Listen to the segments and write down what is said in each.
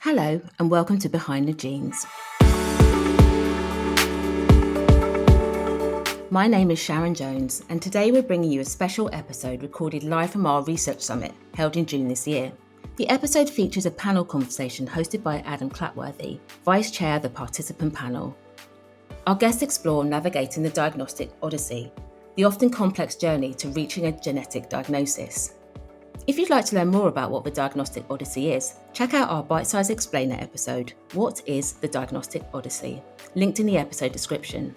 Hello and welcome to Behind the Genes. My name is Sharon Jones and today we're bringing you a special episode recorded live from our Research Summit held in June this year. The episode features a panel conversation hosted by Adam Clatworthy, Vice Chair of the participant panel. Our guests explore navigating the diagnostic Odyssey, the often complex journey to reaching a genetic diagnosis. If you'd like to learn more about what the Diagnostic Odyssey is, check out our bite-sized explainer episode, What is the Diagnostic Odyssey?, linked in the episode description.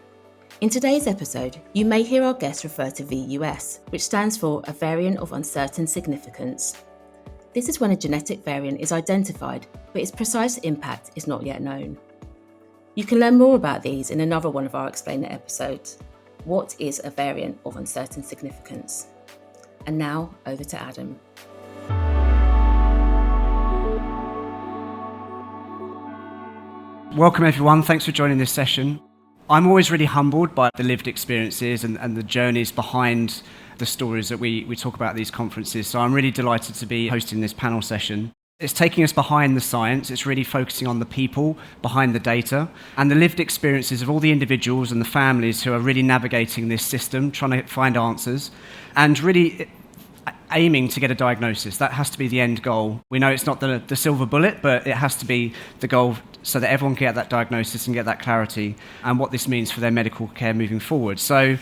In today's episode, you may hear our guests refer to VUS, which stands for a variant of uncertain significance. This is when a genetic variant is identified, but its precise impact is not yet known. You can learn more about these in another one of our explainer episodes, What is a variant of uncertain significance? And now, over to Adam. Welcome everyone, thanks for joining this session. I'm always really humbled by the lived experiences and the journeys behind the stories that we talk about at these conferences, so I'm really delighted to be hosting this panel session. It's taking us behind the science, it's really focusing on the people behind the data and the lived experiences of all the individuals and the families who are really navigating this system, trying to find answers and really aiming to get a diagnosis. That has to be the end goal. We know it's not the silver bullet, but it has to be the goal so that everyone can get that diagnosis and get that clarity and what this means for their medical care moving forward. So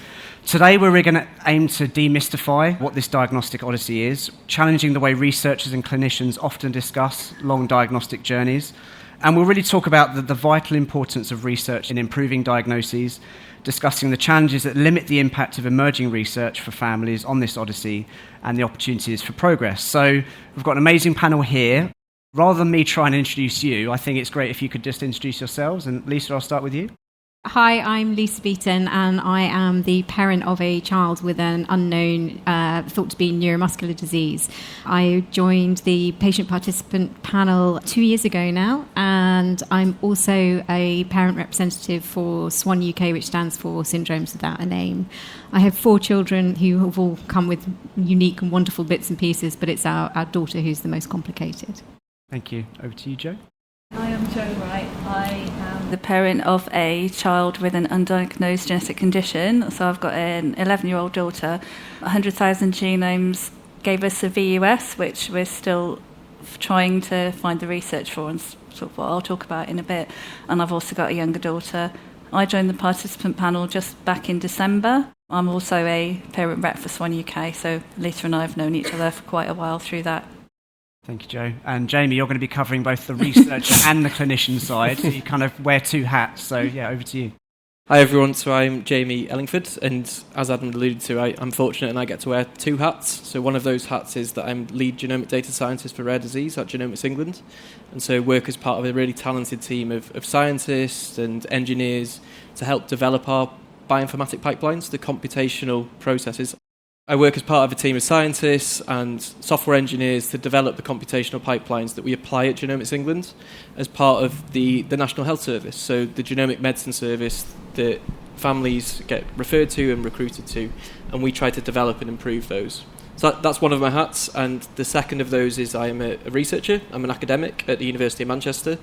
today we're really going to aim to demystify what this diagnostic odyssey is, challenging the way researchers and clinicians often discuss long diagnostic journeys. And we'll really talk about the vital importance of research in improving diagnoses, discussing the challenges that limit the impact of emerging research for families on this odyssey and the opportunities for progress. So we've got an amazing panel here. Rather than me trying to introduce you, I think it's great if you could just introduce yourselves. And Lisa, I'll start with you. Hi, I'm Lisa Beaton and I am the parent of a child with an unknown, thought to be neuromuscular disease. I joined the patient participant panel 2 years ago now, and I'm also a parent representative for SWAN UK, which stands for Syndromes Without a Name. I have 4 children who have all come with unique and wonderful bits and pieces, but it's our daughter who's the most complicated. Thank you. Over to you, Jo. Hi, I'm Jo Wright. I am the parent of a child with an undiagnosed genetic condition. So I've got an 11-year-old daughter. 100,000 genomes gave us a VUS, which we're still trying to find the research for, and sort of what I'll talk about in a bit. And I've also got a younger daughter. I joined the participant panel just back in December. I'm also a parent rep for SWAN UK, so Lisa and I have known each other for quite a while through that. Thank you, Jo. And Jamie, you're going to be covering both the researcher and the clinician side. So you kind of wear 2 hats. So yeah, over to you. Hi everyone, so I'm Jamie Ellingford, and as Adam alluded to, I'm fortunate and I get to wear 2 hats. So one of those hats is that I'm lead genomic data scientist for rare disease at Genomics England, and so work as part of a really talented team of scientists and engineers to help develop our bioinformatic pipelines, the computational processes. I work as part of a team of scientists and software engineers to develop the computational pipelines that we apply at Genomics England as part of the National Health Service, so the genomic medicine service that families get referred to and recruited to, and we try to develop and improve those. So that's one of my hats, and the second of those is I'm a researcher. I'm an academic at the University of Manchester,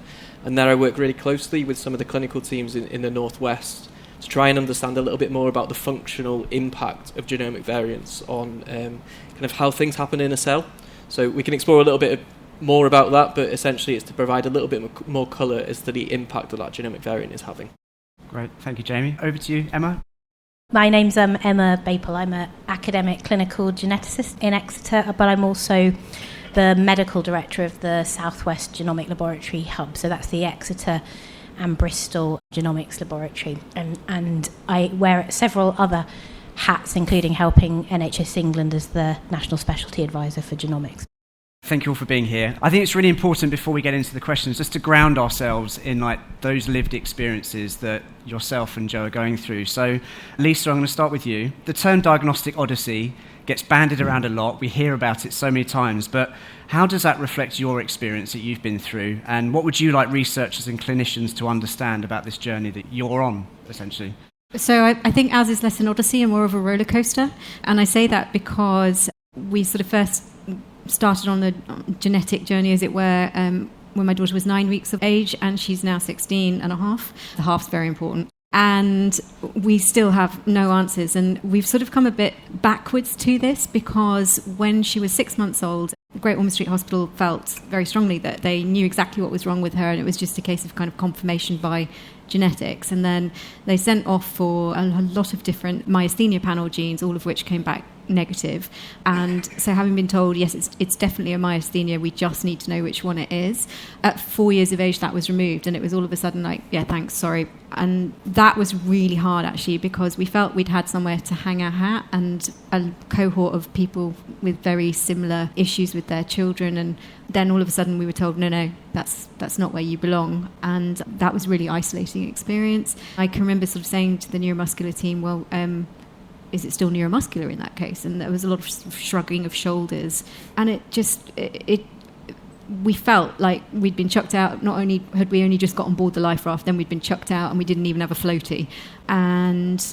and there I work really closely with some of the clinical teams in the Northwest to try and understand a little bit more about the functional impact of genomic variants on kind of how things happen in a cell. So we can explore a little bit more about that, but essentially it's to provide a little bit more colour as to the impact that genomic variant is having. Great, thank you, Jamie. Over to you, Emma. My name's Emma Baple. I'm an academic clinical geneticist in Exeter, but I'm also the medical director of the Southwest Genomic Laboratory Hub. So that's the Exeter and Bristol Genomics Laboratory. And I wear several other hats, including helping NHS England as the National Specialty Advisor for Genomics. Thank you all for being here. I think it's really important before we get into the questions just to ground ourselves in those lived experiences that yourself and Jo are going through. So Lisa, I'm going to start with you. The term diagnostic odyssey gets bandied around a lot. We hear about it so many times, but how does that reflect your experience that you've been through? And what would you like researchers and clinicians to understand about this journey that you're on, essentially? So I think ours is less an odyssey and more of a roller coaster. And I say that because we sort of first started on the genetic journey, as it were, when my daughter was 9 weeks of age, and she's now 16 and a half. The half's very important. And we still have no answers. And we've sort of come a bit backwards to this, because when she was 6 months old, Great Ormond Street Hospital felt very strongly that they knew exactly what was wrong with her, and it was just a case of kind of confirmation by genetics. And then they sent off for a lot of different myasthenia panel genes, all of which came back negative. And so having been told, yes, it's definitely a myasthenia, we just need to know which one it is, at 4 years of age that was removed, and it was all of a sudden like, yeah, thanks, sorry. And that was really hard, actually, because we felt we'd had somewhere to hang our hat, and a cohort of people with very similar issues with their children, and then all of a sudden we were told, no, that's not where you belong. And that was a really isolating experience. I can remember sort of saying to the neuromuscular team, well, is it still neuromuscular in that case? And there was a lot of shrugging of shoulders, and we felt like we'd been chucked out. Not only had we only just got on board the life raft, then we'd been chucked out and we didn't even have a floaty. And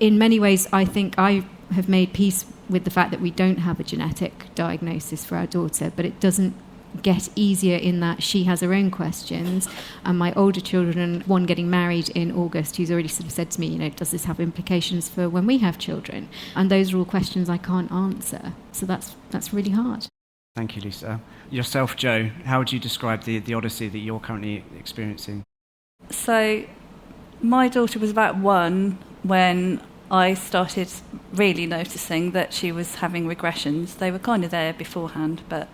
in many ways, I think I have made peace with the fact that we don't have a genetic diagnosis for our daughter, but it doesn't get easier in that she has her own questions, and my older children, one getting married in August, who's already sort of said to me, does this have implications for when we have children? And those are all questions I can't answer, so that's really hard. Thank you, Lisa. Yourself, Joe, how would you describe the Odyssey that you're currently experiencing? So my daughter was about 1 when I started really noticing that she was having regressions. They were kind of there beforehand, but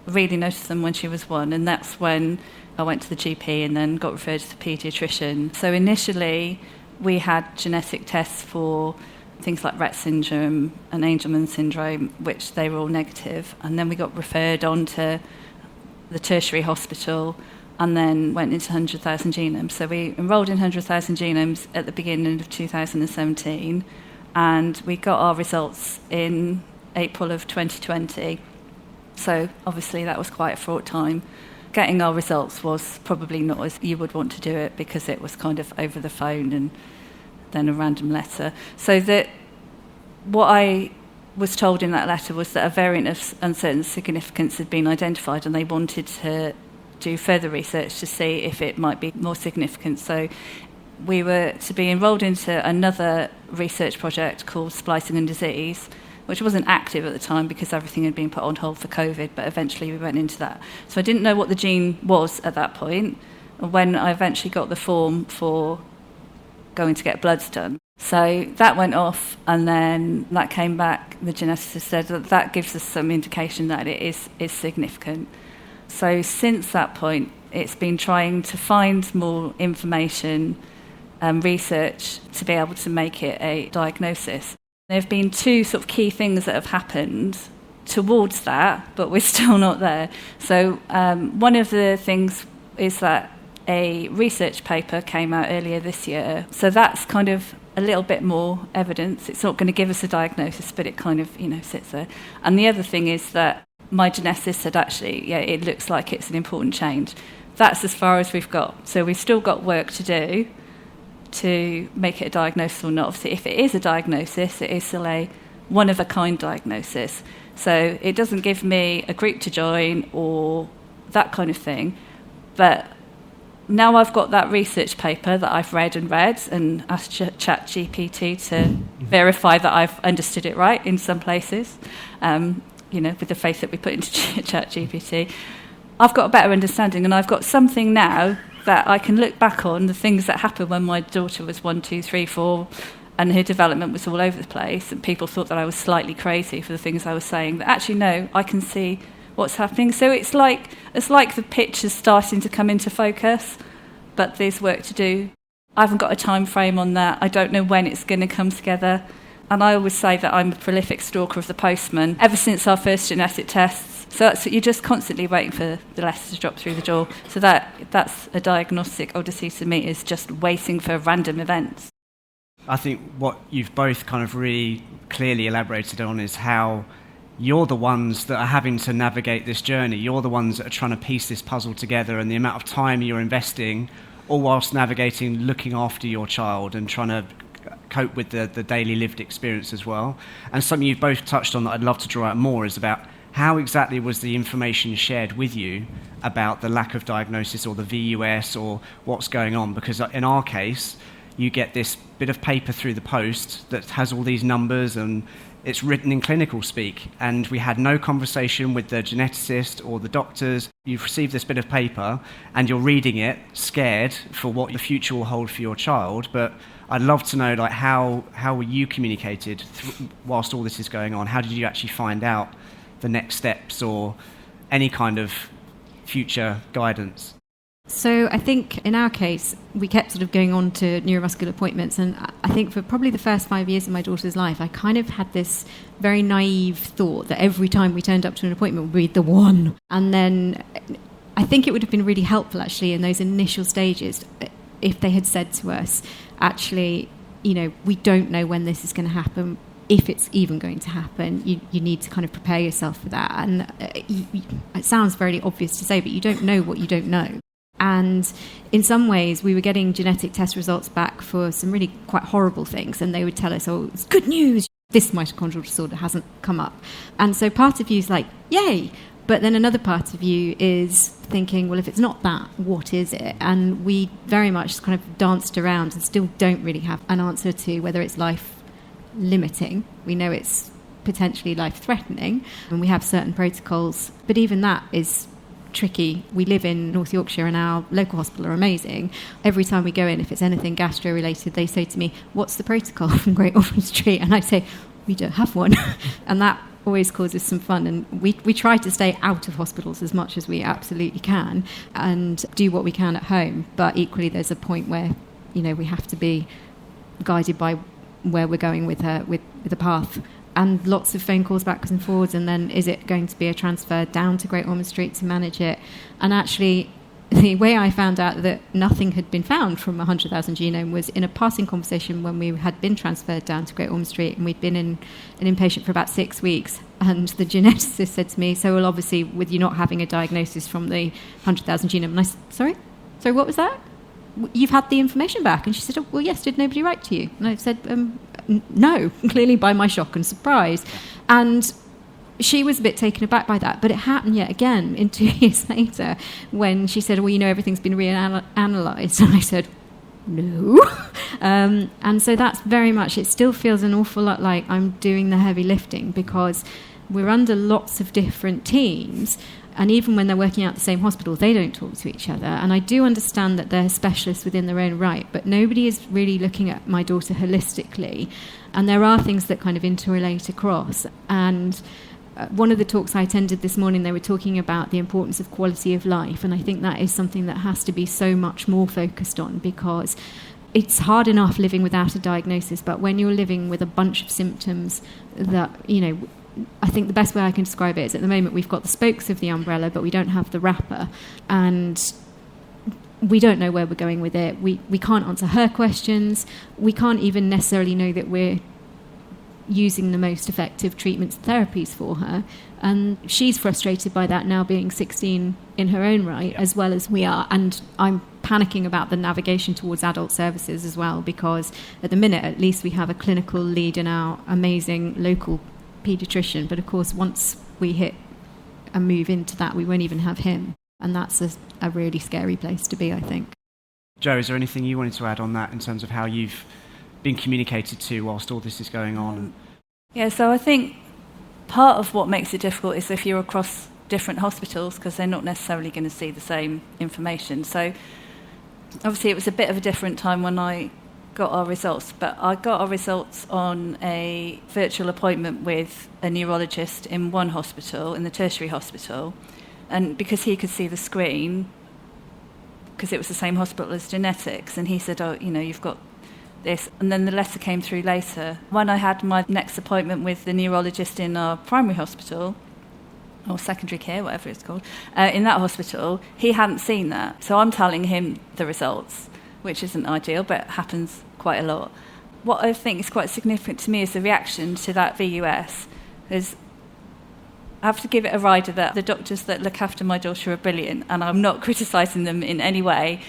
really noticed them when she was 1, and that's when I went to the GP and then got referred to the paediatrician. So initially we had genetic tests for things like Rett syndrome and Angelman syndrome, which they were all negative, and then we got referred on to the tertiary hospital and then went into 100,000 genomes. So we enrolled in 100,000 genomes at the beginning of 2017, and we got our results in April of 2020. So obviously that was quite a fraught time. Getting our results was probably not as you would want to do it, because it was kind of over the phone and then a random letter. So that what I was told in that letter was that a variant of uncertain significance had been identified, and they wanted to do further research to see if it might be more significant. So we were to be enrolled into another research project called Splicing and Disease, which wasn't active at the time because everything had been put on hold for COVID, but eventually we went into that. So I didn't know what the gene was at that point, when I eventually got the form for going to get bloods done. So that went off, and then that came back. The geneticist said that gives us some indication that it is significant. So since that point, it's been trying to find more information and research to be able to make it a diagnosis. There have been 2 sort of key things that have happened towards that, but we're still not there. So one of the things is that a research paper came out earlier this year. So that's kind of a little bit more evidence. It's not going to give us a diagnosis, but it kind of, sits there. And the other thing is that my geneticist said, actually, yeah, it looks like it's an important change. That's as far as we've got. So we've still got work to do to make it a diagnosis or not. Obviously, if it is a diagnosis, it is still a one-of-a-kind diagnosis. So it doesn't give me a group to join or that kind of thing. But now I've got that research paper that I've read and asked ChatGPT to verify that I've understood it right in some places, with the faith that we put into ChatGPT. I've got a better understanding, and I've got something now that I can look back on, the things that happened when my daughter was 1, 2, 3, 4, and her development was all over the place, and people thought that I was slightly crazy for the things I was saying. But actually, no, I can see what's happening. So it's like the picture's starting to come into focus, but there's work to do. I haven't got a time frame on that. I don't know when it's going to come together. And I always say that I'm a prolific stalker of the postman ever since our first genetic tests. So you're just constantly waiting for the letters to drop through the door. So that's a diagnostic odyssey to me, is just waiting for random events. I think what you've both kind of really clearly elaborated on is how you're the ones that are having to navigate this journey. You're the ones that are trying to piece this puzzle together, and the amount of time you're investing, all whilst navigating, looking after your child and trying to cope with the daily lived experience as well. And something you've both touched on that I'd love to draw out more is about how exactly was the information shared with you about the lack of diagnosis or the VUS or what's going on? Because in our case, you get this bit of paper through the post that has all these numbers and it's written in clinical speak, and we had no conversation with the geneticist or the doctors. You've received this bit of paper and you're reading it, scared for what the future will hold for your child. But I'd love to know, like, how were you communicated whilst all this is going on? How did you actually find out the next steps or any kind of future guidance? So I think in our case, we kept sort of going on to neuromuscular appointments. And I think for probably the first 5 years of my daughter's life, I kind of had this very naive thought that every time we turned up to an appointment would be the one. And then I think it would have been really helpful, actually, in those initial stages, if they had said to us, actually, we don't know when this is going to happen. If it's even going to happen, you need to kind of prepare yourself for that. And it sounds very obvious to say, but you don't know what you don't know. And in some ways, we were getting genetic test results back for some really quite horrible things. And they would tell us, oh, it's good news. This mitochondrial disorder hasn't come up. And so part of you is like, yay. But then another part of you is thinking, well, if it's not that, what is it? And we very much kind of danced around and still don't really have an answer to whether it's life-limiting. We know it's potentially life-threatening, and we have certain protocols. But even that is tricky. We live in North Yorkshire and our local hospital are amazing. Every time we go in, if it's anything gastro-related, they say to me, what's the protocol from Great Ormond Street? And I say, we don't have one. And that always causes some fun. And we try to stay out of hospitals as much as we absolutely can and do what we can at home. But equally, there's a point where, we have to be guided by where we're going with the path. And lots of phone calls backwards and forwards, and then is it going to be a transfer down to Great Ormond Street to manage it? And actually, the way I found out that nothing had been found from 100,000 genome was in a passing conversation when we had been transferred down to Great Ormond Street, and we'd been in an inpatient for about 6 weeks. And the geneticist said to me, so, well, obviously, with you not having a diagnosis from the 100,000 genome. And I said, sorry, what was that? You've had the information back? And she said, oh, well, yes, did nobody write to you? And I said, no, clearly by my shock and surprise. And she was a bit taken aback by that. But it happened yet again in 2 years later when she said, well, everything's been reanalyzed. And I said, no. And so that's very much, it still feels an awful lot like I'm doing the heavy lifting because we're under lots of different teams. And even when they're working out the same hospital, they don't talk to each other. And I do understand that they're specialists within their own right, but nobody is really looking at my daughter holistically. And there are things that kind of interrelate across. And one of the talks I attended this morning, they were talking about the importance of quality of life. And I think that is something that has to be so much more focused on because it's hard enough living without a diagnosis, but when you're living with a bunch of symptoms that, I think the best way I can describe it is at the moment we've got the spokes of the umbrella, but we don't have the wrapper. And we don't know where we're going with it. We can't answer her questions. We can't even necessarily know that we're using the most effective treatments and therapies for her. And she's frustrated by that now being 16 in her own right, as well as we are. And I'm panicking about the navigation towards adult services as well, because at the minute, at least we have a clinical lead in our amazing local paediatrician, but of course once we hit a move into that we won't even have him, and that's a really scary place to be, I think. Jo, is there anything you wanted to add on that in terms of how you've been communicated to whilst all this is going on? Yeah, so I think part of what makes it difficult is if you're across different hospitals because they're not necessarily going to see the same information. So obviously it was a bit of a different time when I got our results, but I got our results on a virtual appointment with a neurologist in one hospital, in the tertiary hospital, and because he could see the screen, because it was the same hospital as genetics, and he said, oh, you've got this, and then the letter came through later. When I had my next appointment with the neurologist in our primary hospital, or secondary care, whatever it's called, in that hospital, he hadn't seen that, so I'm telling him the results, which isn't ideal, but happens quite a lot. What I think is quite significant to me is the reaction to that VUS. Because I have to give it a rider that the doctors that look after my daughter are brilliant, and I'm not criticising them in any way,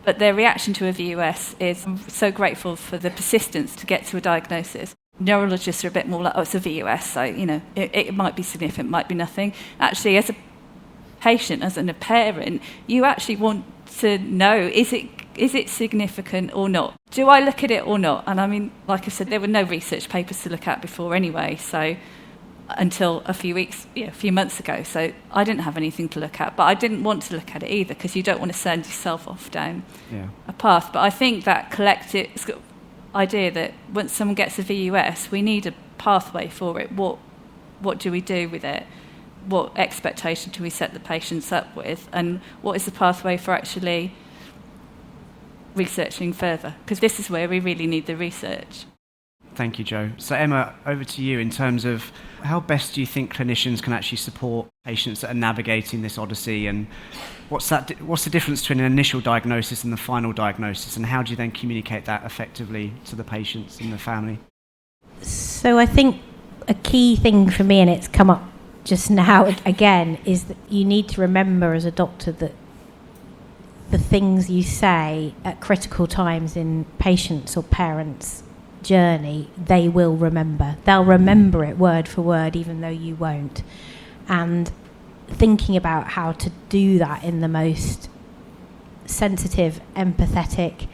but their reaction to a VUS is, I'm so grateful for the persistence to get to a diagnosis. Neurologists are a bit more like, oh, it's a VUS, so, it might be significant, might be nothing. Actually, as a patient, as a parent, you actually want to know, is it significant or not? Do I look at it or not? And I mean, like I said, there were no research papers to look at before anyway, so until a few months ago. So I didn't have anything to look at, but I didn't want to look at it either, because you don't want to send yourself off down a path. But I think that collective idea that once someone gets a VUS, we need a pathway for it. What do we do with it? What expectation do we set the patients up with? And what is the pathway for actually researching further? Because this is where we really need the research. Thank you, Jo. So Emma, over to you in terms of how best do you think clinicians can actually support patients that are navigating this odyssey, and what's the difference between an initial diagnosis and the final diagnosis, and how do you then communicate that effectively to the patients and the family? So I think a key thing for me, and it's come up just now again, is that you need to remember as a doctor that the things you say at critical times in patients' or parents' journey, they will remember. They'll remember it word for word, even though you won't. And thinking about how to do that in the most sensitive, empathetic,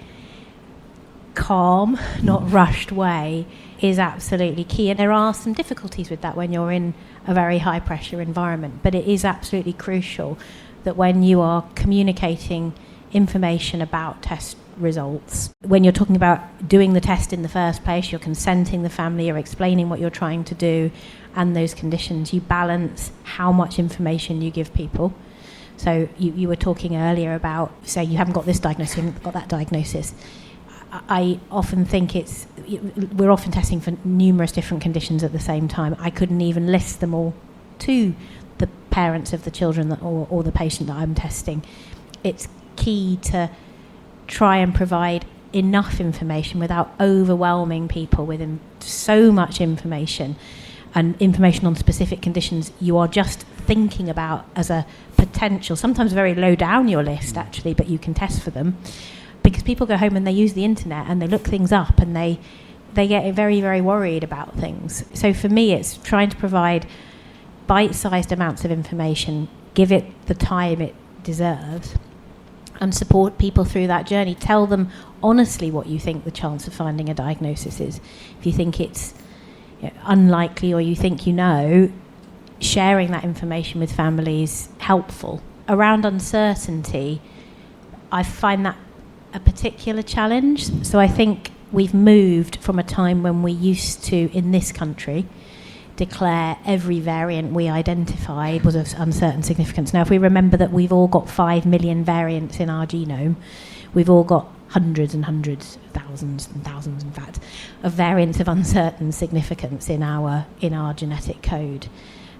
calm, not rushed way is absolutely key. And there are some difficulties with that when you're in a very high pressure environment, but it is absolutely crucial that when you are communicating information about test results, when you're talking about doing the test in the first place, you're consenting the family, you're explaining what you're trying to do and those conditions, you balance how much information you give people. So you were talking earlier about, say, you haven't got this diagnosis, you haven't got that diagnosis. I often think we're often testing for numerous different conditions at the same time. I couldn't even list them all to the parents of the children or the patient that I'm testing. It's key to try and provide enough information without overwhelming people with so much information, and information on specific conditions you are just thinking about as a potential, sometimes very low down your list actually, but you can test for them. Because people go home and they use the internet and they look things up and they get very, very worried about things. So for me, it's trying to provide bite-sized amounts of information, give it the time it deserves, and support people through that journey. Tell them honestly what you think the chance of finding a diagnosis is. If you think it's unlikely or you think sharing that information with families helpful. Around uncertainty, I find that a particular challenge. So I think we've moved from a time when we used to, in this country, declare every variant we identified was of uncertain significance. Now, if we remember that we've all got 5 million variants in our genome, we've all got hundreds and hundreds, thousands and thousands, in fact, of variants of uncertain significance in our genetic code.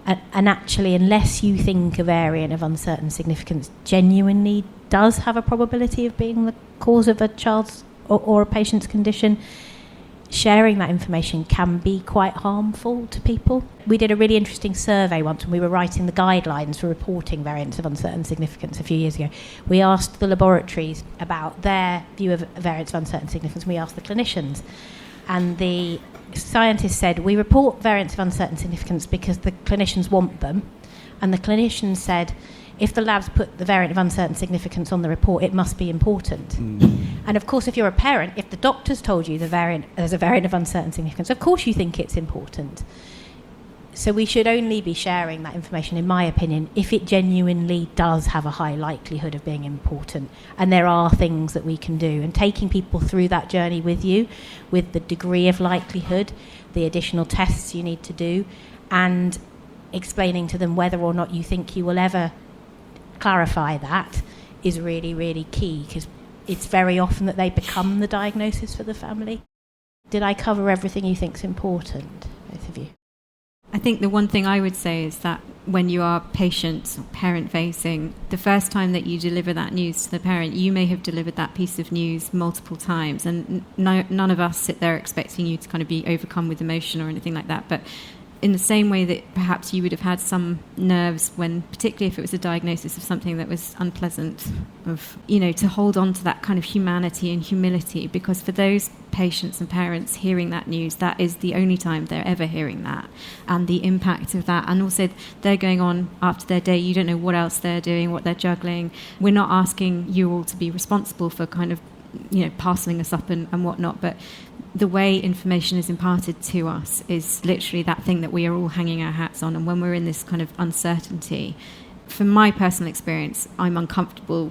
And actually, unless you think a variant of uncertain significance genuinely does have a probability of being the cause of a child's or a patient's condition, sharing that information can be quite harmful to people. We did a really interesting survey once when we were writing the guidelines for reporting variants of uncertain significance a few years ago. We asked the laboratories about their view of variants of uncertain significance. We asked the clinicians, and the scientists said, we report variants of uncertain significance because the clinicians want them. And the clinicians said, if the labs put the variant of uncertain significance on the report, it must be important. And of course, if you're a parent, if the doctor's told you there's a variant of uncertain significance, of course you think it's important. So we should only be sharing that information, in my opinion, if it genuinely does have a high likelihood of being important. And there are things that we can do. And taking people through that journey with you, with the degree of likelihood, the additional tests you need to do, and explaining to them whether or not you think you will ever clarify that is really, really key, because it's very often that they become the diagnosis for the family. Did I cover everything you think is important, both of you? I think the one thing I would say is that when you are patient or parent-facing, the first time that you deliver that news to the parent, you may have delivered that piece of news multiple times, and none of us sit there expecting you to kind of be overcome with emotion or anything like that. But in the same way that perhaps you would have had some nerves when, particularly if it was a diagnosis of something that was unpleasant, of, to hold on to that kind of humanity and humility, because for those patients and parents hearing that news, that is the only time they're ever hearing that, and the impact of that. And also they're going on after their day, you don't know what else they're doing, what they're juggling. We're not asking you all to be responsible for kind of parceling us up and whatnot, but the way information is imparted to us is literally that thing that we are all hanging our hats on. And when we're in this kind of uncertainty, from my personal experience, I'm uncomfortable.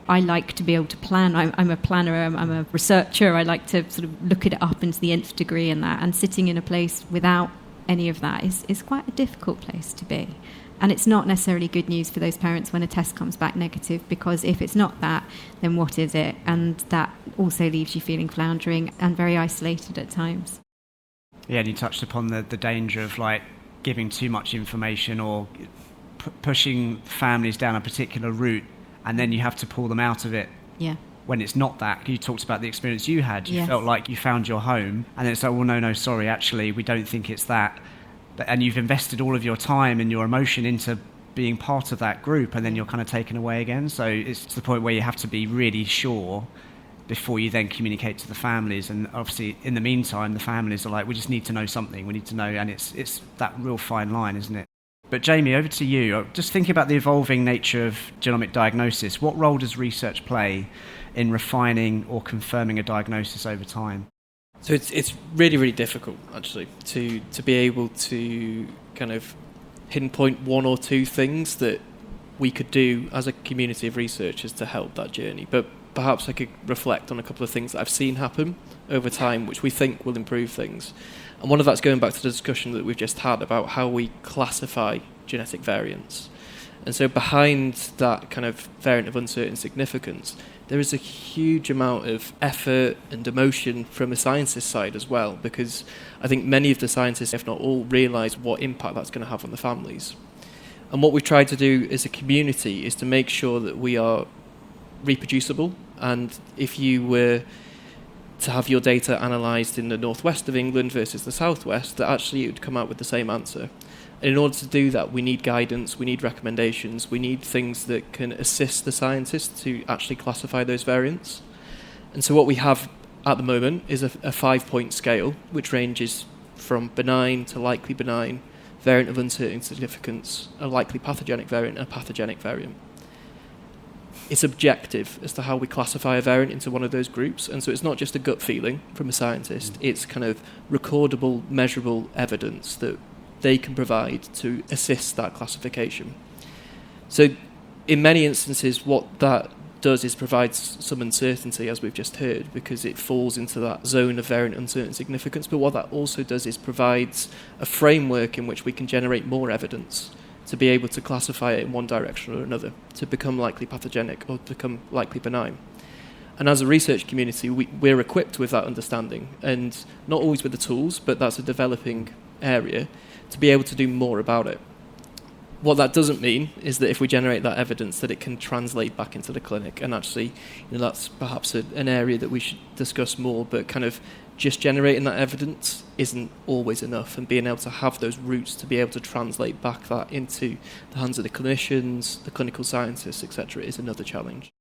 I like to be able to plan. I'm a planner, I'm a researcher. I like to sort of look it up into the nth degree and that. And sitting in a place without any of that is quite a difficult place to be. And it's not necessarily good news for those parents when a test comes back negative, because if it's not that, then what is it? And that also leaves you feeling floundering and very isolated at times. Yeah, and you touched upon the danger of giving too much information or pushing families down a particular route, and then you have to pull them out of it. Yeah. When it's not that. You talked about the experience you had. You Yes. felt like you found your home, and then it's like, well, no, sorry, actually, we don't think it's that. And you've invested all of your time and your emotion into being part of that group, and then you're kind of taken away again. So it's to the point where you have to be really sure before you then communicate to the families. And obviously, in the meantime, the families are like, we just need to know something. We need to know. And it's that real fine line, isn't it? But Jamie, over to you. Just thinking about the evolving nature of genomic diagnosis, what role does research play in refining or confirming a diagnosis over time? So it's really, really difficult, actually, to be able to kind of pinpoint one or two things that we could do as a community of researchers to help that journey. But perhaps I could reflect on a couple of things that I've seen happen over time, which we think will improve things. And one of that's going back to the discussion that we've just had about how we classify genetic variants. And so behind that kind of variant of uncertain significance, there is a huge amount of effort and emotion from the scientist side as well, because I think many of the scientists, if not all, realise what impact that's going to have on the families. And what we've tried to do as a community is to make sure that we are reproducible, and if you were to have your data analysed in the northwest of England versus the southwest, that actually it would come out with the same answer. And in order to do that, we need guidance, we need recommendations, we need things that can assist the scientists to actually classify those variants. And so what we have at the moment is a 5-point scale, which ranges from benign to likely benign, variant of uncertain significance, a likely pathogenic variant, and a pathogenic variant. It's objective as to how we classify a variant into one of those groups, and so it's not just a gut feeling from a scientist, it's kind of recordable, measurable evidence that they can provide to assist that classification. So in many instances, what that does is provides some uncertainty, as we've just heard, because it falls into that zone of variant uncertain significance. But what that also does is provides a framework in which we can generate more evidence to be able to classify it in one direction or another, to become likely pathogenic or become likely benign. And as a research community, we're equipped with that understanding, and not always with the tools, but that's a developing area, to be able to do more about it. What that doesn't mean is that if we generate that evidence, that it can translate back into the clinic. And actually, that's perhaps an area that we should discuss more, but kind of just generating that evidence isn't always enough, and being able to have those routes to be able to translate back that into the hands of the clinicians, the clinical scientists, etc., is another challenge.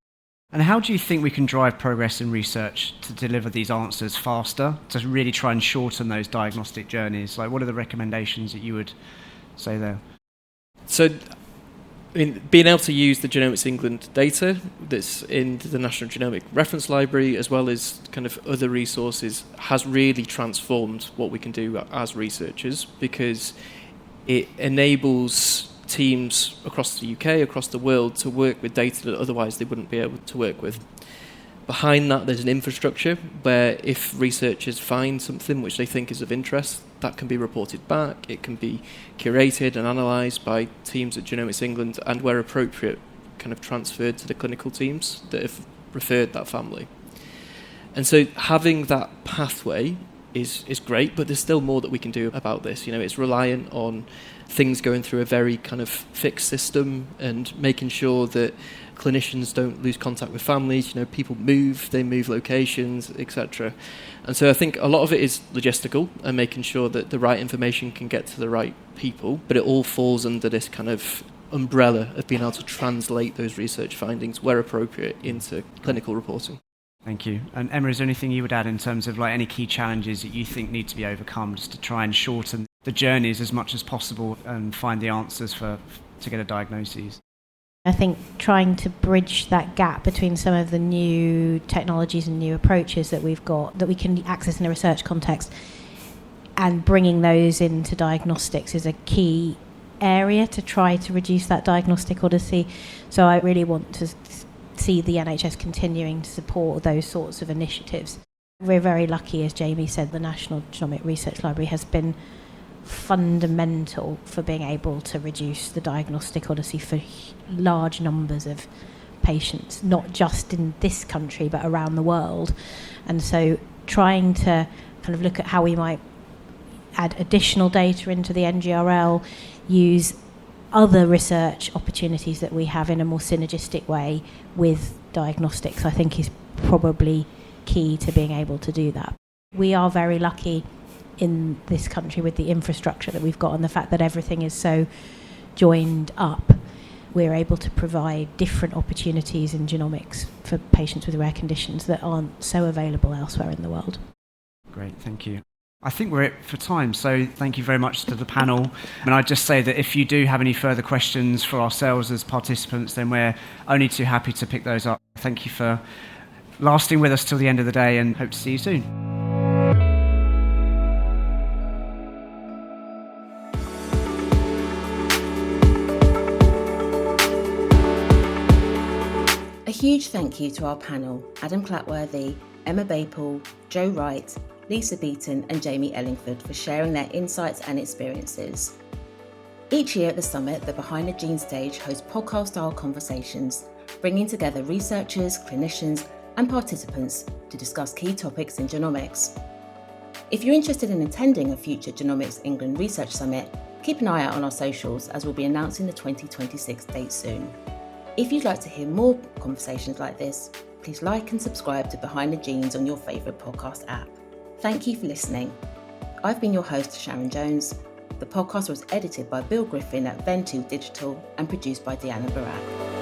And how do you think we can drive progress in research to deliver these answers faster, to really try and shorten those diagnostic journeys? Like, what are the recommendations that you would say there? So, being able to use the Genomics England data that's in the National Genomic Reference Library, as well as kind of other resources, has really transformed what we can do as researchers, because it enables teams across the UK, across the world, to work with data that otherwise they wouldn't be able to work with. Behind that, there's an infrastructure where if researchers find something which they think is of interest, that can be reported back, it can be curated and analysed by teams at Genomics England, and where appropriate, kind of transferred to the clinical teams that have referred that family. And so having that pathway is great, but there's still more that we can do about this. It's reliant on things going through a very kind of fixed system and making sure that clinicians don't lose contact with families. People move, they move locations, etc. And so I think a lot of it is logistical and making sure that the right information can get to the right people, but it all falls under this kind of umbrella of being able to translate those research findings where appropriate into clinical reporting. Thank you. And Emma, is there anything you would add in terms of any key challenges that you think need to be overcome just to try and shorten the journeys as much as possible and find the answers to get a diagnosis? I think trying to bridge that gap between some of the new technologies and new approaches that we've got that we can access in a research context and bringing those into diagnostics is a key area to try to reduce that diagnostic odyssey. So I really want to see the NHS continuing to support those sorts of initiatives. We're very lucky, as Jamie said, the National Genomic Research Library has been fundamental for being able to reduce the diagnostic odyssey for large numbers of patients, not just in this country but around the world. And so trying to kind of look at how we might add additional data into the NGRL, use other research opportunities that we have in a more synergistic way with diagnostics, I think is probably key to being able to do that. We are very lucky in this country with the infrastructure that we've got and the fact that everything is so joined up. We're able to provide different opportunities in genomics for patients with rare conditions that aren't so available elsewhere in the world. Great, thank you. I think we're it for time, so thank you very much to the panel. And I'd just say that if you do have any further questions for ourselves as participants, then we're only too happy to pick those up. Thank you for lasting with us till the end of the day and hope to see you soon. A huge thank you to our panel, Adam Clatworthy, Emma Baple, Joe Wright, Lisa Beaton and Jamie Ellingford for sharing their insights and experiences. Each year at the Summit, the Behind the Gene stage hosts podcast-style conversations, bringing together researchers, clinicians and participants to discuss key topics in genomics. If you're interested in attending a future Genomics England Research Summit, keep an eye out on our socials as we'll be announcing the 2026 date soon. If you'd like to hear more conversations like this, please like and subscribe to Behind the Genes on your favourite podcast app. Thank you for listening. I've been your host, Sharon Jones. The podcast was edited by Bill Griffin at Ventu Digital and produced by Deanna Barak.